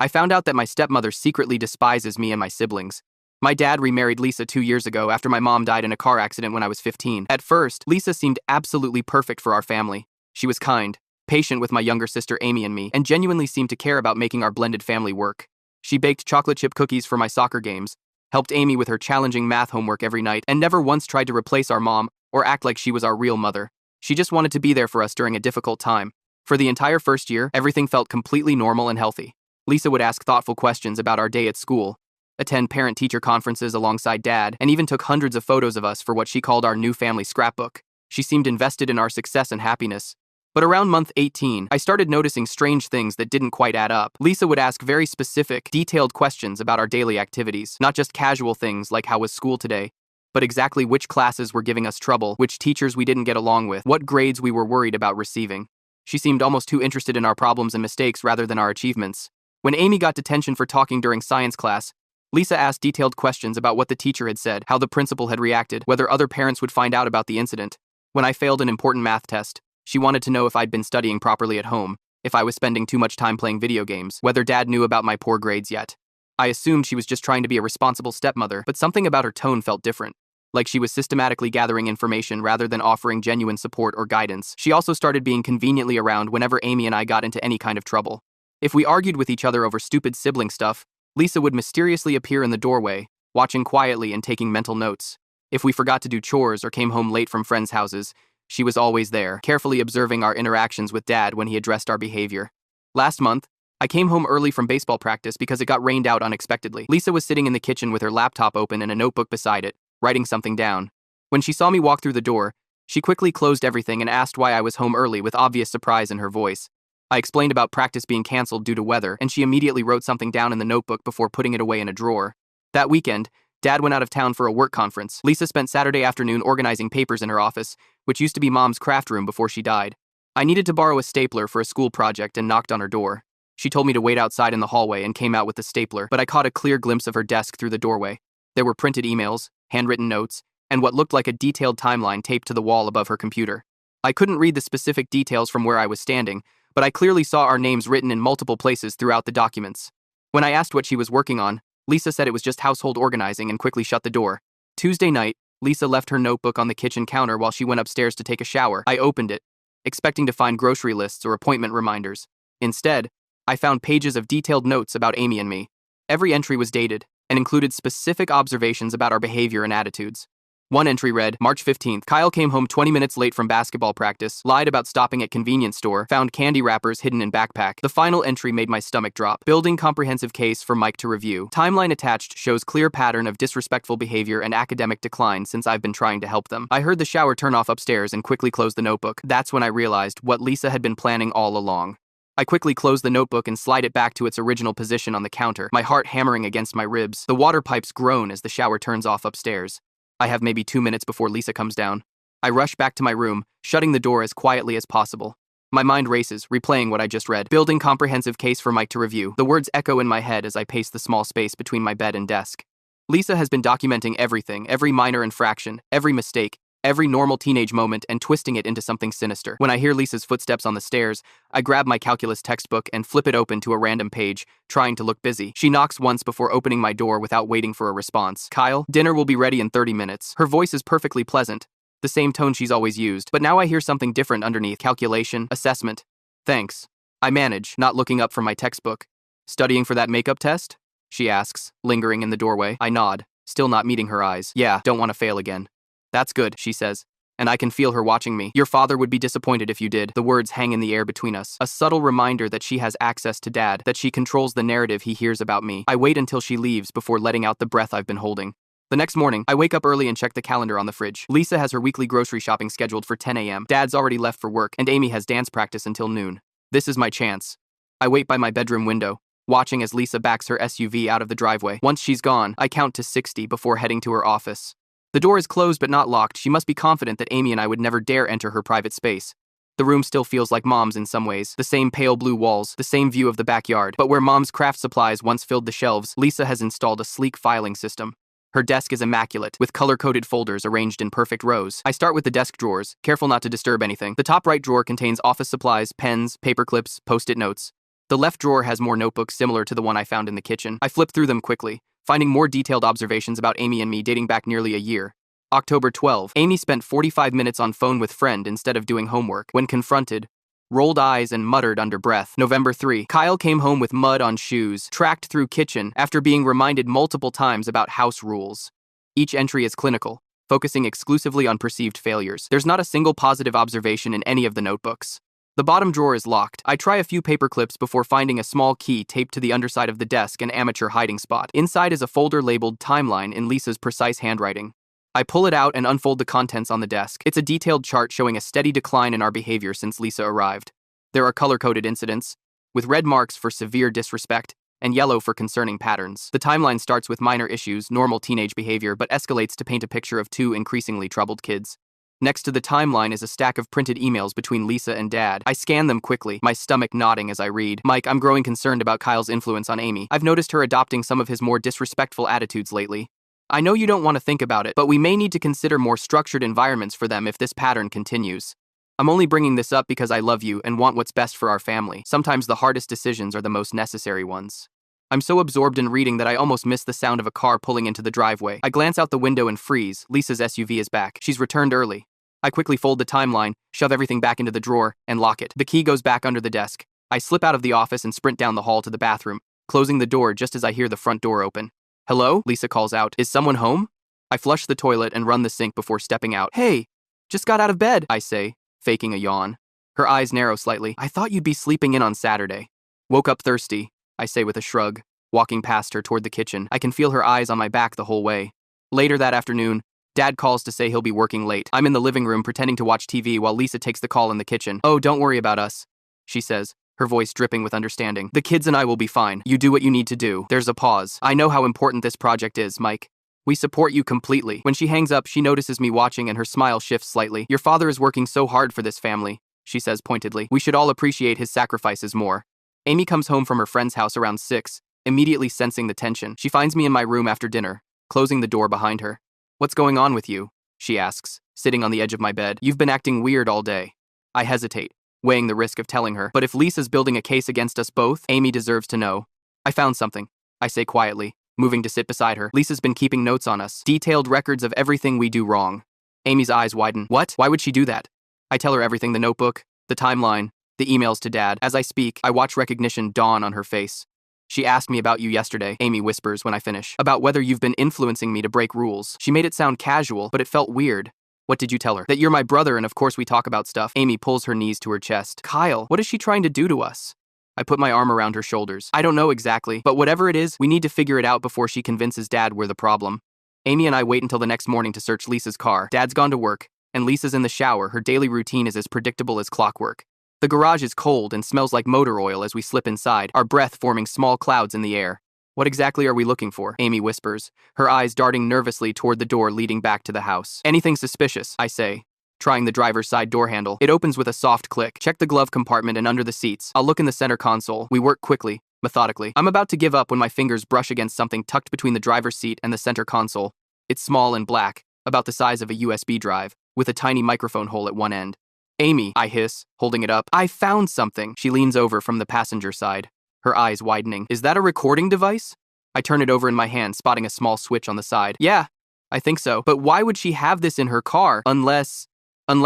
I found out that my stepmother secretly despises me and my siblings. My dad remarried Lisa 2 years ago after my mom died in a car accident when I was 15. At first, Lisa seemed absolutely perfect for our family. She was kind, patient with my younger sister Amy and me, and genuinely seemed to care about making our blended family work. She baked chocolate chip cookies for my soccer games, helped Amy with her challenging math homework every night, and never once tried to replace our mom or act like she was our real mother. She just wanted to be there for us during a difficult time. For the entire first year, everything felt completely normal and healthy. Lisa would ask thoughtful questions about our day at school, attend parent-teacher conferences alongside Dad, and even took hundreds of photos of us for what she called our new family scrapbook. She seemed invested in our success and happiness. But around month 18, I started noticing strange things that didn't quite add up. Lisa would ask very specific, detailed questions about our daily activities, not just casual things like how was school today, but exactly which classes were giving us trouble, which teachers we didn't get along with, what grades we were worried about receiving. She seemed almost too interested in our problems and mistakes rather than our achievements. When Amy got detention for talking during science class, Lisa asked detailed questions about what the teacher had said, how the principal had reacted, whether other parents would find out about the incident. When I failed an important math test, she wanted to know if I'd been studying properly at home, if I was spending too much time playing video games, whether Dad knew about my poor grades yet. I assumed she was just trying to be a responsible stepmother, but something about her tone felt different. Like she was systematically gathering information rather than offering genuine support or guidance. She also started being conveniently around whenever Amy and I got into any kind of trouble. If we argued with each other over stupid sibling stuff, Lisa would mysteriously appear in the doorway, watching quietly and taking mental notes. If we forgot to do chores or came home late from friends' houses, she was always there, carefully observing our interactions with Dad when he addressed our behavior. Last month, I came home early from baseball practice because it got rained out unexpectedly. Lisa was sitting in the kitchen with her laptop open and a notebook beside it, writing something down. When she saw me walk through the door, she quickly closed everything and asked why I was home early with obvious surprise in her voice. I explained about practice being canceled due to weather, and she immediately wrote something down in the notebook before putting it away in a drawer. That weekend, Dad went out of town for a work conference. Lisa spent Saturday afternoon organizing papers in her office, which used to be Mom's craft room before she died. I needed to borrow a stapler for a school project and knocked on her door. She told me to wait outside in the hallway and came out with the stapler, but I caught a clear glimpse of her desk through the doorway. There were printed emails, handwritten notes, and what looked like a detailed timeline taped to the wall above her computer. I couldn't read the specific details from where I was standing, but I clearly saw our names written in multiple places throughout the documents. When I asked what she was working on, Lisa said it was just household organizing and quickly shut the door. Tuesday night, Lisa left her notebook on the kitchen counter while she went upstairs to take a shower. I opened it, expecting to find grocery lists or appointment reminders. Instead, I found pages of detailed notes about Amy and me. Every entry was dated and included specific observations about our behavior and attitudes. One entry read, March 15th, Kyle came home 20 minutes late from basketball practice, lied about stopping at convenience store, found candy wrappers hidden in backpack. The final entry made my stomach drop. Building comprehensive case for Mike to review. Timeline attached shows clear pattern of disrespectful behavior and academic decline since I've been trying to help them. I heard the shower turn off upstairs and quickly closed the notebook. That's when I realized what Lisa had been planning all along. I quickly closed the notebook and slid it back to its original position on the counter, my heart hammering against my ribs. The water pipes groan as the shower turns off upstairs. I have maybe 2 minutes before Lisa comes down. I rush back to my room, shutting the door as quietly as possible. My mind races, replaying what I just read. Building comprehensive case for Mike to review. The words echo in my head as I pace the small space between my bed and desk. Lisa has been documenting everything, every minor infraction, every mistake, every normal teenage moment, and twisting it into something sinister. When I hear Lisa's footsteps on the stairs, I grab my calculus textbook and flip it open to a random page, trying to look busy. She knocks once before opening my door without waiting for a response. Kyle, dinner will be ready in 30 minutes. Her voice is perfectly pleasant, the same tone she's always used, but now I hear something different underneath. Calculation, assessment. Thanks. I manage, not looking up from my textbook. Studying for that makeup test? She asks, lingering in the doorway. I nod, still not meeting her eyes. Yeah, don't want to fail again. That's good, she says, and I can feel her watching me. Your father would be disappointed if you did. The words hang in the air between us. A subtle reminder that she has access to Dad, that she controls the narrative he hears about me. I wait until she leaves before letting out the breath I've been holding. The next morning, I wake up early and check the calendar on the fridge. Lisa has her weekly grocery shopping scheduled for 10 a.m. Dad's already left for work, and Amy has dance practice until noon. This is my chance. I wait by my bedroom window, watching as Lisa backs her SUV out of the driveway. Once she's gone, I count to 60 before heading to her office. The door is closed but not locked. She must be confident that Amy and I would never dare enter her private space. The room still feels like Mom's in some ways. The same pale blue walls, the same view of the backyard. But where Mom's craft supplies once filled the shelves, Lisa has installed a sleek filing system. Her desk is immaculate, with color-coded folders arranged in perfect rows. I start with the desk drawers, careful not to disturb anything. The top right drawer contains office supplies, pens, paper clips, post-it notes. The left drawer has more notebooks similar to the one I found in the kitchen. I flip through them quickly, finding more detailed observations about Amy and me dating back nearly a year. October 12. Amy spent 45 minutes on phone with friend instead of doing homework. When confronted, rolled eyes and muttered under breath. November 3. Kyle came home with mud on shoes, tracked through kitchen after being reminded multiple times about house rules. Each entry is clinical, focusing exclusively on perceived failures. There's not a single positive observation in any of the notebooks. The bottom drawer is locked. I try a few paper clips before finding a small key taped to the underside of the desk, an amateur hiding spot. Inside is a folder labeled Timeline in Lisa's precise handwriting. I pull it out and unfold the contents on the desk. It's a detailed chart showing a steady decline in our behavior since Lisa arrived. There are color-coded incidents, with red marks for severe disrespect and yellow for concerning patterns. The timeline starts with minor issues, normal teenage behavior, but escalates to paint a picture of two increasingly troubled kids. Next to the timeline is a stack of printed emails between Lisa and Dad. I scan them quickly, my stomach nodding as I read. Mike, I'm growing concerned about Kyle's influence on Amy. I've noticed her adopting some of his more disrespectful attitudes lately. I know you don't want to think about it, but we may need to consider more structured environments for them if this pattern continues. I'm only bringing this up because I love you and want what's best for our family. Sometimes the hardest decisions are the most necessary ones. I'm so absorbed in reading that I almost miss the sound of a car pulling into the driveway. I glance out the window and freeze. Lisa's SUV is back. She's returned early. I quickly fold the timeline, shove everything back into the drawer, and lock it. The key goes back under the desk. I slip out of the office and sprint down the hall to the bathroom, closing the door just as I hear the front door open. Hello? Lisa calls out. Is someone home? I flush the toilet and run the sink before stepping out. Hey, just got out of bed, I say, faking a yawn. Her eyes narrow slightly. I thought you'd be sleeping in on Saturday. Woke up thirsty, I say with a shrug, walking past her toward the kitchen. I can feel her eyes on my back the whole way. Later that afternoon, Dad calls to say he'll be working late. I'm in the living room pretending to watch TV while Lisa takes the call in the kitchen. Oh, don't worry about us, she says, her voice dripping with understanding. The kids and I will be fine. You do what you need to do. There's a pause. I know how important this project is, Mike. We support you completely. When she hangs up, she notices me watching and her smile shifts slightly. Your father is working so hard for this family, she says pointedly. We should all appreciate his sacrifices more. Amy comes home from her friend's house around 6, immediately sensing the tension. She finds me in my room after dinner, closing the door behind her. What's going on with you? She asks, sitting on the edge of my bed. You've been acting weird all day. I hesitate, weighing the risk of telling her. But if Lisa's building a case against us both, Amy deserves to know. I found something, I say quietly, moving to sit beside her. Lisa's been keeping notes on us, detailed records of everything we do wrong. Amy's eyes widen. What? Why would she do that? I tell her everything, the notebook, the timeline, the emails to Dad. As I speak, I watch recognition dawn on her face. She asked me about you yesterday, Amy whispers when I finish, about whether you've been influencing me to break rules. She made it sound casual, but it felt weird. What did you tell her? That you're my brother and of course we talk about stuff. Amy pulls her knees to her chest. Kyle, what is she trying to do to us? I put my arm around her shoulders. I don't know exactly, but whatever it is, we need to figure it out before she convinces Dad we're the problem. Amy and I wait until the next morning to search Lisa's car. Dad's gone to work, and Lisa's in the shower. Her daily routine is as predictable as clockwork. The garage is cold and smells like motor oil as we slip inside, our breath forming small clouds in the air. What exactly are we looking for? Amy whispers, her eyes darting nervously toward the door leading back to the house. Anything suspicious, I say, trying the driver's side door handle. It opens with a soft click. Check the glove compartment and under the seats. I'll look in the center console. We work quickly, methodically. I'm about to give up when my fingers brush against something tucked between the driver's seat and the center console. It's small and black, about the size of a USB drive, with a tiny microphone hole at one end. Amy, I hiss, holding it up. I found something. She leans over from the passenger side, her eyes widening. Is that a recording device? I turn it over in my hand, spotting a small switch on the side. Yeah, I think so. But why would she have this in her car? Unless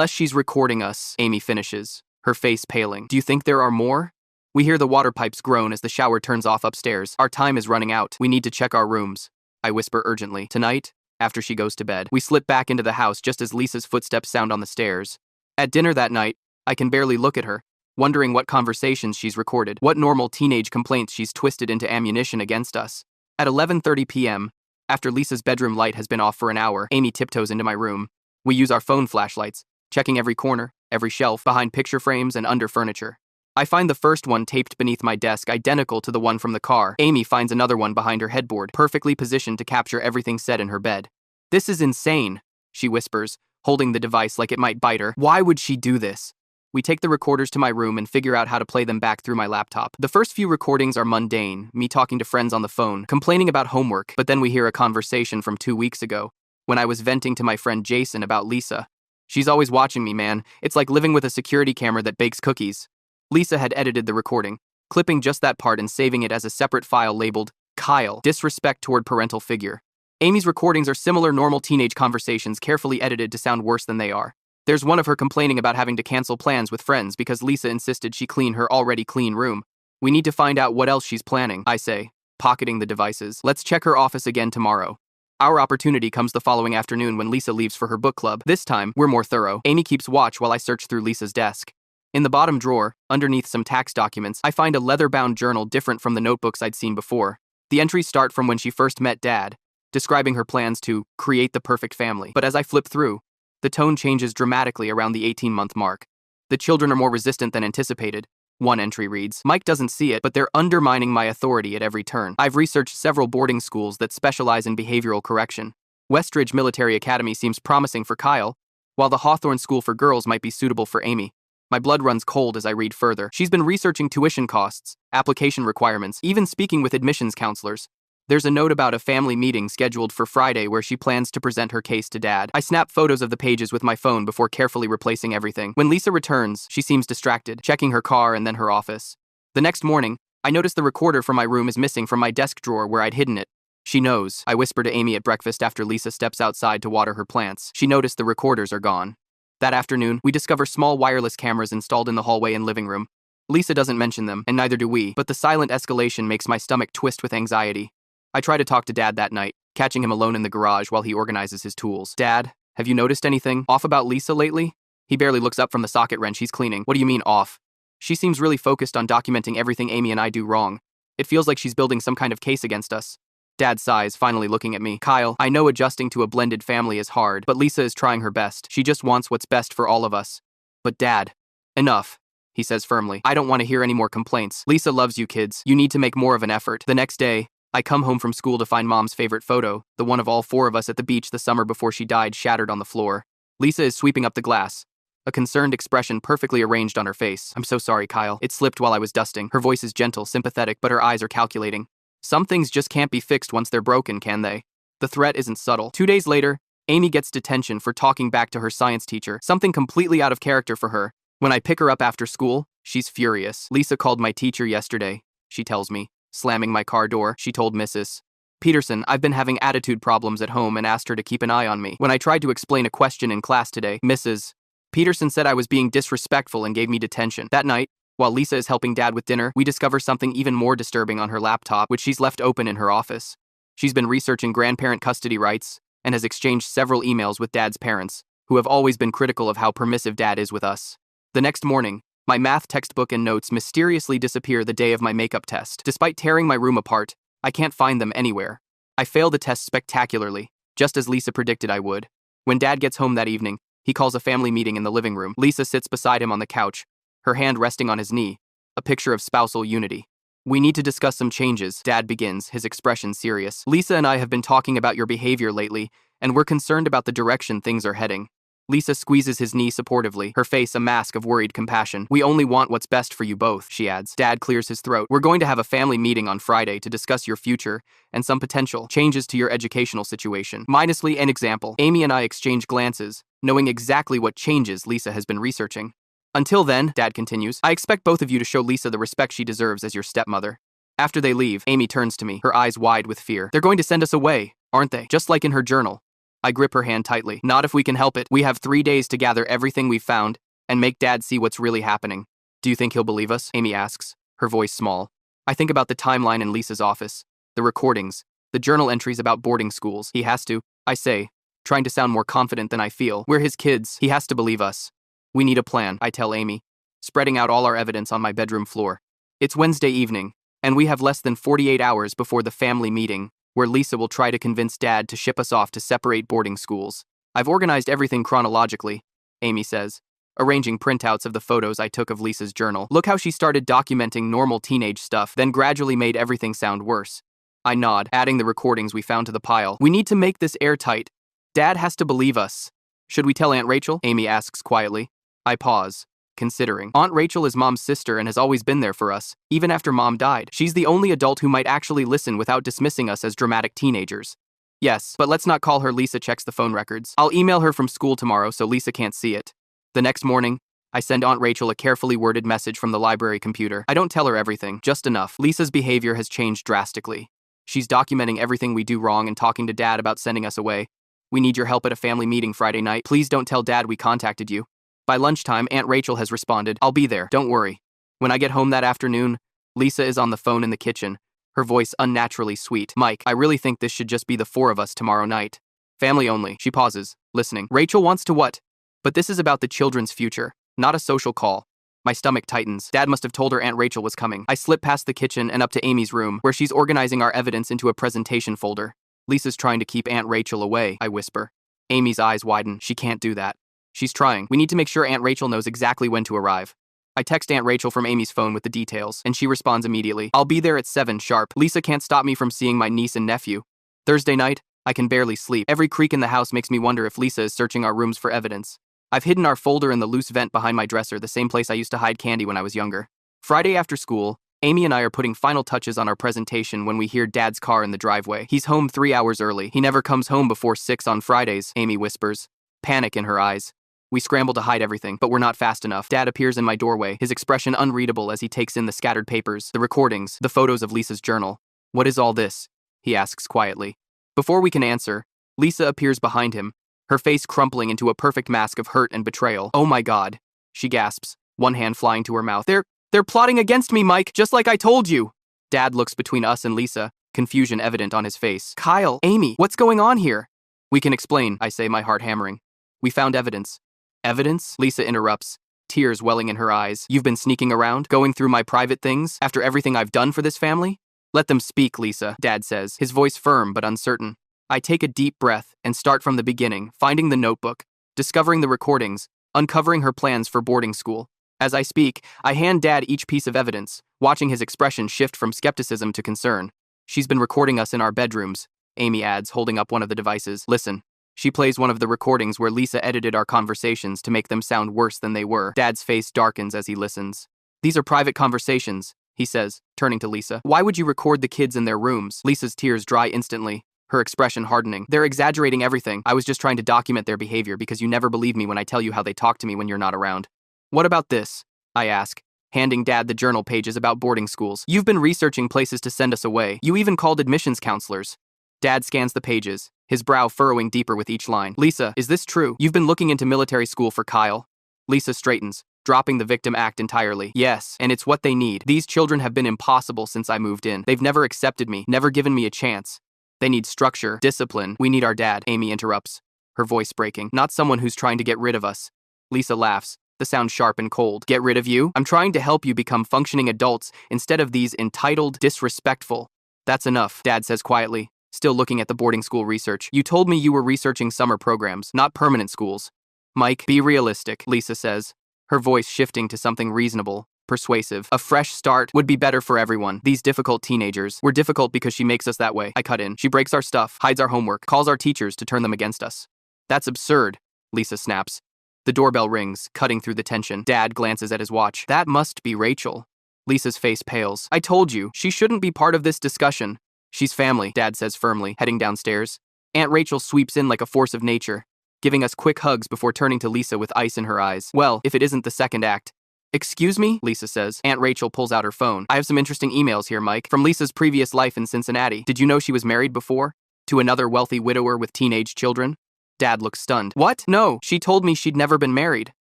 she's recording us, Amy finishes, her face paling. Do you think there are more? We hear the water pipes groan as the shower turns off upstairs. Our time is running out. We need to check our rooms, I whisper urgently. Tonight, after she goes to bed, we slip back into the house just as Lisa's footsteps sound on the stairs. At dinner that night, I can barely look at her, wondering what conversations she's recorded, what normal teenage complaints she's twisted into ammunition against us. At 11:30 p.m., after Lisa's bedroom light has been off for an hour, Amy tiptoes into my room. We use our phone flashlights, checking every corner, every shelf, behind picture frames and under furniture. I find the first one taped beneath my desk, identical to the one from the car. Amy finds another one behind her headboard, perfectly positioned to capture everything said in her bed. This is insane, she whispers, holding the device like it might bite her. Why would she do this? We take the recorders to my room and figure out how to play them back through my laptop. The first few recordings are mundane, me talking to friends on the phone, complaining about homework, but then we hear a conversation from 2 weeks ago, when I was venting to my friend Jason about Lisa. She's always watching me, man. It's like living with a security camera that bakes cookies. Lisa had edited the recording, clipping just that part and saving it as a separate file labeled Kyle, disrespect toward parental figure. Amy's recordings are similar normal teenage conversations carefully edited to sound worse than they are. There's one of her complaining about having to cancel plans with friends because Lisa insisted she clean her already clean room. We need to find out what else she's planning, I say, pocketing the devices. Let's check her office again tomorrow. Our opportunity comes the following afternoon when Lisa leaves for her book club. This time, we're more thorough. Amy keeps watch while I search through Lisa's desk. In the bottom drawer, underneath some tax documents, I find a leather-bound journal different from the notebooks I'd seen before. The entries start from when she first met Dad, describing her plans to create the perfect family. But as I flip through, the tone changes dramatically around the 18-month mark. The children are more resistant than anticipated. One entry reads, Mike doesn't see it, but they're undermining my authority at every turn. I've researched several boarding schools that specialize in behavioral correction. Westridge Military Academy seems promising for Kyle, while the Hawthorne School for Girls might be suitable for Amy. My blood runs cold as I read further. She's been researching tuition costs, application requirements, even speaking with admissions counselors. There's a note about a family meeting scheduled for Friday where she plans to present her case to Dad. I snap photos of the pages with my phone before carefully replacing everything. When Lisa returns, she seems distracted, checking her car and then her office. The next morning, I notice the recorder from my room is missing from my desk drawer where I'd hidden it. She knows. I whisper to Amy at breakfast after Lisa steps outside to water her plants. She noticed the recorders are gone. That afternoon, we discover small wireless cameras installed in the hallway and living room. Lisa doesn't mention them, and neither do we, but the silent escalation makes my stomach twist with anxiety. I try to talk to Dad that night, catching him alone in the garage while he organizes his tools. Dad, have you noticed anything off about Lisa lately? He barely looks up from the socket wrench he's cleaning. What do you mean off? She seems really focused on documenting everything Amy and I do wrong. It feels like she's building some kind of case against us. Dad sighs, finally looking at me. Kyle, I know adjusting to a blended family is hard, but Lisa is trying her best. She just wants what's best for all of us. But Dad, enough, he says firmly. I don't want to hear any more complaints. Lisa loves you kids. You need to make more of an effort. The next day, I come home from school to find Mom's favorite photo, the one of all four of us at the beach the summer before she died, shattered on the floor. Lisa is sweeping up the glass, a concerned expression perfectly arranged on her face. I'm so sorry, Kyle. It slipped while I was dusting. Her voice is gentle, sympathetic, but her eyes are calculating. Some things just can't be fixed once they're broken, can they? The threat isn't subtle. 2 days later, Amy gets detention for talking back to her science teacher, something completely out of character for her. When I pick her up after school, she's furious. Lisa called my teacher yesterday, she tells me. Slamming my car door, she told Mrs. Peterson, I've been having attitude problems at home and asked her to keep an eye on me. When I tried to explain a question in class today, Mrs. Peterson said I was being disrespectful and gave me detention. That night, while Lisa is helping Dad with dinner, we discover something even more disturbing on her laptop, which she's left open in her office. She's been researching grandparent custody rights and has exchanged several emails with Dad's parents, who have always been critical of how permissive Dad is with us. The next morning, my math textbook and notes mysteriously disappear the day of my makeup test. Despite tearing my room apart, I can't find them anywhere. I fail the test spectacularly, just as Lisa predicted I would. When Dad gets home that evening, he calls a family meeting in the living room. Lisa sits beside him on the couch, her hand resting on his knee, a picture of spousal unity. We need to discuss some changes, Dad begins, his expression serious. Lisa and I have been talking about your behavior lately, and we're concerned about the direction things are heading. Lisa squeezes his knee supportively, her face a mask of worried compassion. We only want what's best for you both, she adds. Dad clears his throat. We're going to have a family meeting on Friday to discuss your future and some potential changes to your educational situation. Minusly an example. Amy and I exchange glances, knowing exactly what changes Lisa has been researching. Until then, Dad continues, I expect both of you to show Lisa the respect she deserves as your stepmother. After they leave, Amy turns to me, her eyes wide with fear. They're going to send us away, aren't they? Just like in her journal. I grip her hand tightly. Not if we can help it. We have 3 days to gather everything we've found and make Dad see what's really happening. Do you think he'll believe us? Amy asks, her voice small. I think about the timeline in Lisa's office, the recordings, the journal entries about boarding schools. He has to, I say, trying to sound more confident than I feel. We're his kids. He has to believe us. We need a plan, I tell Amy, spreading out all our evidence on my bedroom floor. It's Wednesday evening, and we have less than 48 hours before the family meeting, where Lisa will try to convince Dad to ship us off to separate boarding schools. I've organized everything chronologically, Amy says, arranging printouts of the photos I took of Lisa's journal. Look how she started documenting normal teenage stuff, then gradually made everything sound worse. I nod, adding the recordings we found to the pile. We need to make this airtight. Dad has to believe us. Should we tell Aunt Rachel? Amy asks quietly. I pause, considering. Aunt Rachel is Mom's sister and has always been there for us, even after Mom died. She's the only adult who might actually listen without dismissing us as dramatic teenagers. Yes, but let's not call her. Lisa checks the phone records. I'll email her from school tomorrow so Lisa can't see it. The next morning, I send Aunt Rachel a carefully worded message from the library computer. I don't tell her everything, just enough. Lisa's behavior has changed drastically. She's documenting everything we do wrong and talking to Dad about sending us away. We need your help at a family meeting Friday night. Please don't tell Dad we contacted you. By lunchtime, Aunt Rachel has responded, I'll be there, don't worry. When I get home that afternoon, Lisa is on the phone in the kitchen, her voice unnaturally sweet. Mike, I really think this should just be the four of us tomorrow night. Family only. She pauses, listening. Rachel wants to what? But this is about the children's future, not a social call. My stomach tightens. Dad must have told her Aunt Rachel was coming. I slip past the kitchen and up to Amy's room, where she's organizing our evidence into a presentation folder. Lisa's trying to keep Aunt Rachel away, I whisper. Amy's eyes widen. She can't do that. She's trying. We need to make sure Aunt Rachel knows exactly when to arrive. I text Aunt Rachel from Amy's phone with the details, and she responds immediately. I'll be there at 7 sharp. Lisa can't stop me from seeing my niece and nephew. Thursday night, I can barely sleep. Every creak in the house makes me wonder if Lisa is searching our rooms for evidence. I've hidden our folder in the loose vent behind my dresser, the same place I used to hide candy when I was younger. Friday after school, Amy and I are putting final touches on our presentation when we hear Dad's car in the driveway. He's home 3 hours early. He never comes home before 6 on Fridays, Amy whispers, panic in her eyes. We scramble to hide everything, but we're not fast enough. Dad appears in my doorway, his expression unreadable as he takes in the scattered papers, the recordings, the photos of Lisa's journal. What is all this? He asks quietly. Before we can answer, Lisa appears behind him, her face crumpling into a perfect mask of hurt and betrayal. Oh my God, she gasps, one hand flying to her mouth. They're plotting against me, Mike, just like I told you. Dad looks between us and Lisa, confusion evident on his face. Kyle, Amy, what's going on here? We can explain, I say, my heart hammering. We found evidence. Evidence? Lisa interrupts, tears welling in her eyes. You've been sneaking around, going through my private things, after everything I've done for this family? Let them speak, Lisa, Dad says, his voice firm but uncertain. I take a deep breath and start from the beginning, finding the notebook, discovering the recordings, uncovering her plans for boarding school. As I speak, I hand Dad each piece of evidence, watching his expression shift from skepticism to concern. She's been recording us in our bedrooms, Amy adds, holding up one of the devices. Listen. She plays one of the recordings where Lisa edited our conversations to make them sound worse than they were. Dad's face darkens as he listens. These are private conversations, he says, turning to Lisa. Why would you record the kids in their rooms? Lisa's tears dry instantly, her expression hardening. They're exaggerating everything. I was just trying to document their behavior because you never believe me when I tell you how they talk to me when you're not around. What about this? I ask, handing Dad the journal pages about boarding schools. You've been researching places to send us away. You even called admissions counselors. Dad scans the pages, his brow furrowing deeper with each line. Lisa, is this true? You've been looking into military school for Kyle. Lisa straightens, dropping the victim act entirely. Yes, and it's what they need. These children have been impossible since I moved in. They've never accepted me, never given me a chance. They need structure, discipline. We need our dad, Amy interrupts, her voice breaking. Not someone who's trying to get rid of us. Lisa laughs, the sound sharp and cold. Get rid of you? I'm trying to help you become functioning adults instead of these entitled, disrespectful. That's enough, Dad says quietly, still looking at the boarding school research. You told me you were researching summer programs, not permanent schools. Mike, be realistic, Lisa says, her voice shifting to something reasonable, persuasive. A fresh start would be better for everyone. These difficult teenagers. We're difficult because she makes us that way. I cut in. She breaks our stuff, hides our homework, calls our teachers to turn them against us. That's absurd, Lisa snaps. The doorbell rings, cutting through the tension. Dad glances at his watch. That must be Rachel. Lisa's face pales. I told you, she shouldn't be part of this discussion. She's family, Dad says firmly, heading downstairs. Aunt Rachel sweeps in like a force of nature, giving us quick hugs before turning to Lisa with ice in her eyes. Well, if it isn't the second act. Excuse me, Lisa says. Aunt Rachel pulls out her phone. I have some interesting emails here, Mike, from Lisa's previous life in Cincinnati. Did you know she was married before? To another wealthy widower with teenage children? Dad looks stunned. What? No, she told me she'd never been married.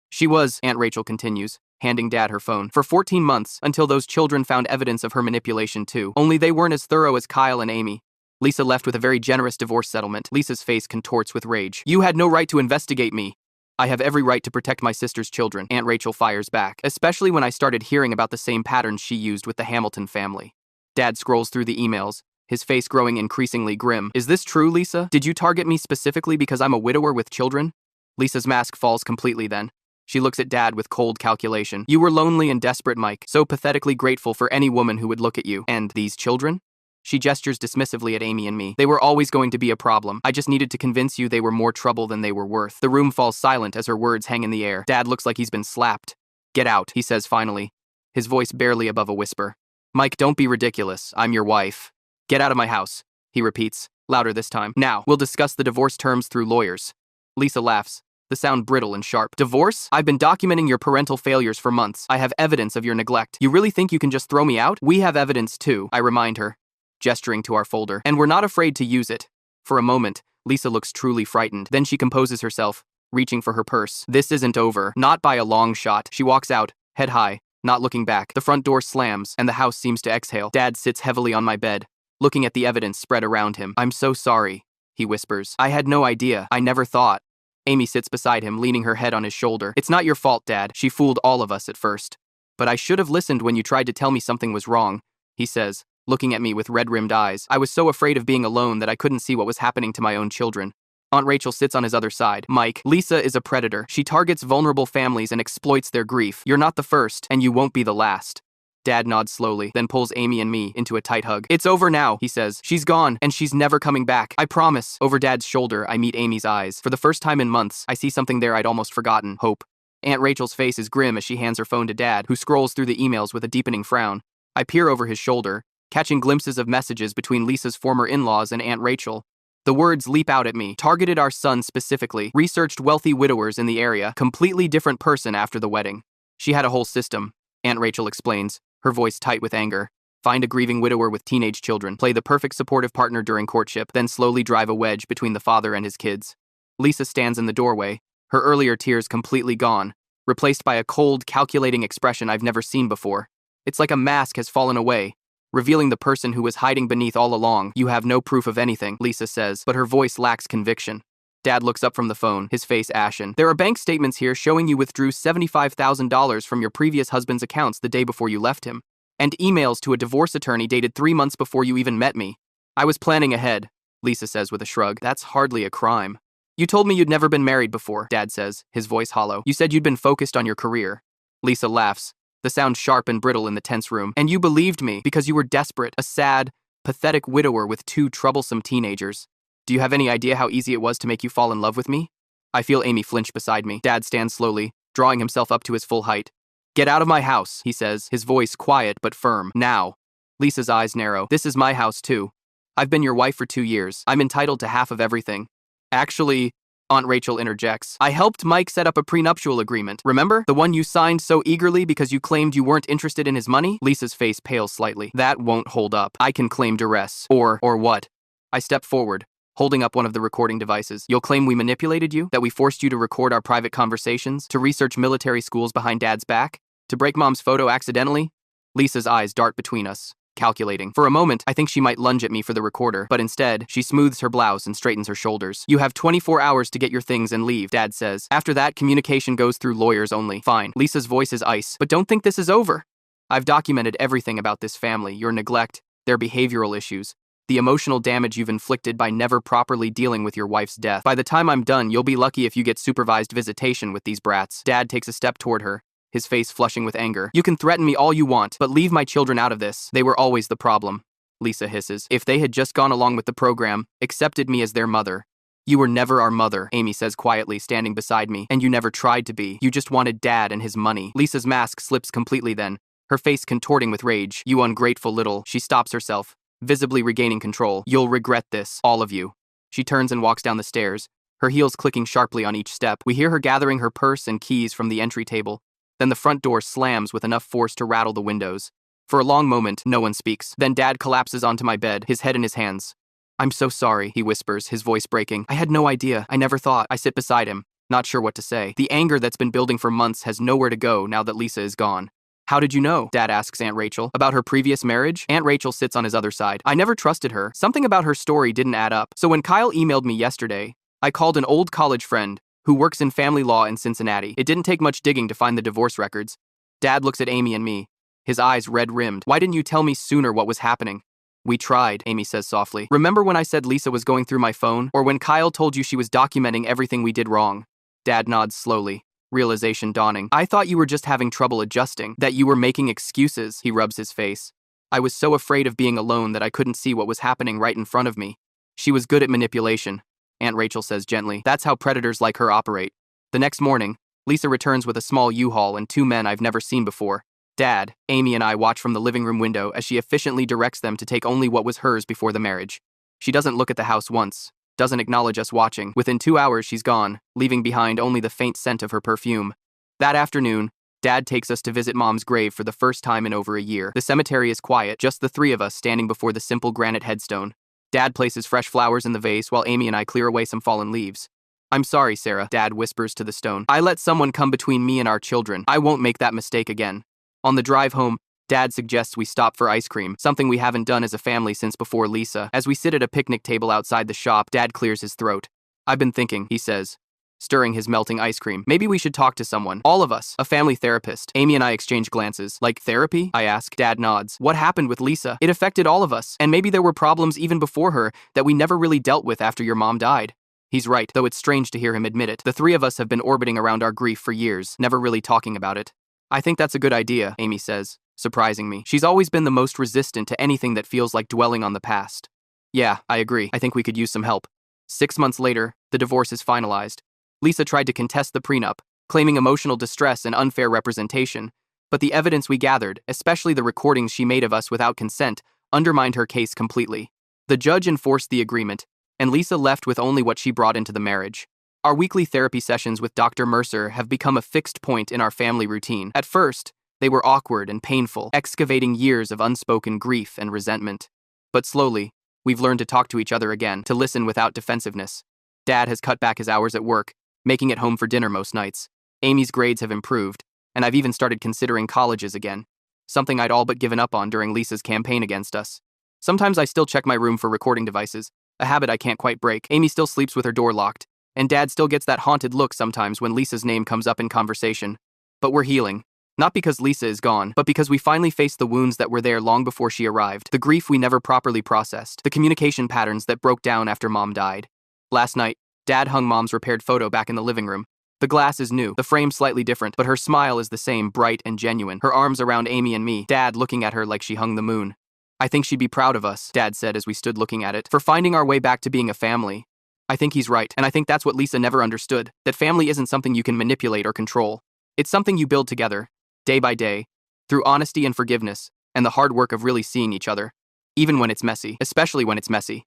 She was, Aunt Rachel continues, handing Dad her phone, for 14 months, until those children found evidence of her manipulation too. Only they weren't as thorough as Kyle and Amy. Lisa left with a very generous divorce settlement. Lisa's face contorts with rage. You had no right to investigate me. I have every right to protect my sister's children, Aunt Rachel fires back, especially when I started hearing about the same patterns she used with the Hamilton family. Dad scrolls through the emails, his face growing increasingly grim. Is this true, Lisa? Did you target me specifically because I'm a widower with children? Lisa's mask falls completely then. She looks at Dad with cold calculation. You were lonely and desperate, Mike, so pathetically grateful for any woman who would look at you. And these children? She gestures dismissively at Amy and me. They were always going to be a problem. I just needed to convince you they were more trouble than they were worth. The room falls silent as her words hang in the air. Dad looks like he's been slapped. Get out, he says finally, his voice barely above a whisper. Mike, don't be ridiculous. I'm your wife. Get out of my house, he repeats, louder this time. Now, we'll discuss the divorce terms through lawyers. Lisa laughs, the sound brittle and sharp. Divorce? I've been documenting your parental failures for months. I have evidence of your neglect. You really think you can just throw me out? We have evidence too, I remind her, gesturing to our folder. And we're not afraid to use it. For a moment, Lisa looks truly frightened. Then she composes herself, reaching for her purse. This isn't over. Not by a long shot. She walks out, head high, not looking back. The front door slams, and the house seems to exhale. Dad sits heavily on my bed, looking at the evidence spread around him. I'm so sorry, he whispers. I had no idea. I never thought. Amy sits beside him, leaning her head on his shoulder. It's not your fault, Dad. She fooled all of us at first. But I should have listened when you tried to tell me something was wrong, he says, looking at me with red-rimmed eyes. I was so afraid of being alone that I couldn't see what was happening to my own children. Aunt Rachel sits on his other side. Mike, Lisa is a predator. She targets vulnerable families and exploits their grief. You're not the first, and you won't be the last. Dad nods slowly, then pulls Amy and me into a tight hug. It's over now, he says. She's gone, and she's never coming back. I promise. Over Dad's shoulder, I meet Amy's eyes. For the first time in months, I see something there I'd almost forgotten. Hope. Aunt Rachel's face is grim as she hands her phone to Dad, who scrolls through the emails with a deepening frown. I peer over his shoulder, catching glimpses of messages between Lisa's former in-laws and Aunt Rachel. The words leap out at me. Targeted our son specifically. Researched wealthy widowers in the area. Completely different person after the wedding. She had a whole system, Aunt Rachel explains, her voice tight with anger. Find a grieving widower with teenage children. Play the perfect supportive partner during courtship, then slowly drive a wedge between the father and his kids. Lisa stands in the doorway, her earlier tears completely gone, replaced by a cold, calculating expression I've never seen before. It's like a mask has fallen away, revealing the person who was hiding beneath all along. You have no proof of anything, Lisa says, but her voice lacks conviction. Dad looks up from the phone, his face ashen. There are bank statements here showing you withdrew $75,000 from your previous husband's accounts the day before you left him, and emails to a divorce attorney dated 3 months before you even met me. I was planning ahead, Lisa says with a shrug. That's hardly a crime. You told me you'd never been married before, Dad says, his voice hollow. You said you'd been focused on your career. Lisa laughs, the sound sharp and brittle in the tense room. And you believed me because you were desperate, a sad, pathetic widower with 2 troublesome teenagers. Do you have any idea how easy it was to make you fall in love with me? I feel Amy flinch beside me. Dad stands slowly, drawing himself up to his full height. Get out of my house, he says, his voice quiet but firm. Now. Lisa's eyes narrow. This is my house too. I've been your wife for 2 years. I'm entitled to half of everything. Actually, Aunt Rachel interjects. I helped Mike set up a prenuptial agreement. Remember? The one you signed so eagerly because you claimed you weren't interested in his money? Lisa's face pales slightly. That won't hold up. I can claim duress. Or what? I step forward, holding up one of the recording devices. You'll claim we manipulated you? That we forced you to record our private conversations? To research military schools behind Dad's back? To break Mom's photo accidentally? Lisa's eyes dart between us, calculating. For a moment, I think she might lunge at me for the recorder, but instead, she smooths her blouse and straightens her shoulders. You have 24 hours to get your things and leave, Dad says. After that, communication goes through lawyers only. Fine. Lisa's voice is ice. But don't think this is over. I've documented everything about this family, your neglect, their behavioral issues, the emotional damage you've inflicted by never properly dealing with your wife's death. By the time I'm done, you'll be lucky if you get supervised visitation with these brats. Dad takes a step toward her, his face flushing with anger. You can threaten me all you want, but leave my children out of this. They were always the problem, Lisa hisses. If they had just gone along with the program, accepted me as their mother. You were never our mother, Amy says quietly, standing beside me. And you never tried to be. You just wanted Dad and his money. Lisa's mask slips completely then, her face contorting with rage. You ungrateful little. She stops herself, visibly regaining control. You'll regret this, all of you. She turns and walks down the stairs, her heels clicking sharply on each step. We hear her gathering her purse and keys from the entry table. Then the front door slams with enough force to rattle the windows. For a long moment, no one speaks. Then Dad collapses onto my bed, his head in his hands. I'm so sorry, he whispers, his voice breaking. I had no idea. I never thought. I sit beside him, not sure what to say. The anger that's been building for months has nowhere to go now that Lisa is gone. How did you know? Dad asks Aunt Rachel. About her previous marriage? Aunt Rachel sits on his other side. I never trusted her. Something about her story didn't add up. So when Kyle emailed me yesterday, I called an old college friend who works in family law in Cincinnati. It didn't take much digging to find the divorce records. Dad looks at Amy and me, his eyes red-rimmed. Why didn't you tell me sooner what was happening? We tried, Amy says softly. Remember when I said Lisa was going through my phone? Or when Kyle told you she was documenting everything we did wrong? Dad nods slowly, realization dawning. I thought you were just having trouble adjusting, that you were making excuses. He rubs his face. I was so afraid of being alone that I couldn't see what was happening right in front of me. She was good at manipulation, Aunt Rachel says gently. That's how predators like her operate. The next morning, Lisa returns with a small U-Haul and 2 men I've never seen before. Dad, Amy and I watch from the living room window as she efficiently directs them to take only what was hers before the marriage. She doesn't look at the house once, doesn't acknowledge us watching. Within 2 hours, she's gone, leaving behind only the faint scent of her perfume. That afternoon, Dad takes us to visit Mom's grave for the first time in over a year. The cemetery is quiet, just the three of us standing before the simple granite headstone. Dad places fresh flowers in the vase while Amy and I clear away some fallen leaves. "I'm sorry, Sarah," Dad whispers to the stone. "I let someone come between me and our children. I won't make that mistake again." On the drive home, Dad suggests we stop for ice cream, something we haven't done as a family since before Lisa. As we sit at a picnic table outside the shop, Dad clears his throat. "I've been thinking," he says, stirring his melting ice cream. "Maybe we should talk to someone. All of us. A family therapist." Amy and I exchange glances. "Like therapy?" I ask. Dad nods. "What happened with Lisa? It affected all of us. And maybe there were problems even before her that we never really dealt with after your mom died." He's right, though it's strange to hear him admit it. The three of us have been orbiting around our grief for years, never really talking about it. "I think that's a good idea," Amy says, surprising me. She's always been the most resistant to anything that feels like dwelling on the past. "Yeah, I agree. I think we could use some help." 6 months later, the divorce is finalized. Lisa tried to contest the prenup, claiming emotional distress and unfair representation, but the evidence we gathered, especially the recordings she made of us without consent, undermined her case completely. The judge enforced the agreement, and Lisa left with only what she brought into the marriage. Our weekly therapy sessions with Dr. Mercer have become a fixed point in our family routine. At first, they were awkward and painful, excavating years of unspoken grief and resentment. But slowly, we've learned to talk to each other again, to listen without defensiveness. Dad has cut back his hours at work, making it home for dinner most nights. Amy's grades have improved, and I've even started considering colleges again, something I'd all but given up on during Lisa's campaign against us. Sometimes I still check my room for recording devices, a habit I can't quite break. Amy still sleeps with her door locked, and Dad still gets that haunted look sometimes when Lisa's name comes up in conversation. But we're healing. Not because Lisa is gone, but because we finally faced the wounds that were there long before she arrived, the grief we never properly processed, the communication patterns that broke down after Mom died. Last night, Dad hung Mom's repaired photo back in the living room. The glass is new, the frame slightly different, but her smile is the same, bright and genuine, her arms around Amy and me, Dad looking at her like she hung the moon. "I think she'd be proud of us," Dad said as we stood looking at it, "for finding our way back to being a family." I think he's right, and I think that's what Lisa never understood, that family isn't something you can manipulate or control. It's something you build together, day by day, through honesty and forgiveness, and the hard work of really seeing each other. Even when it's messy, especially when it's messy.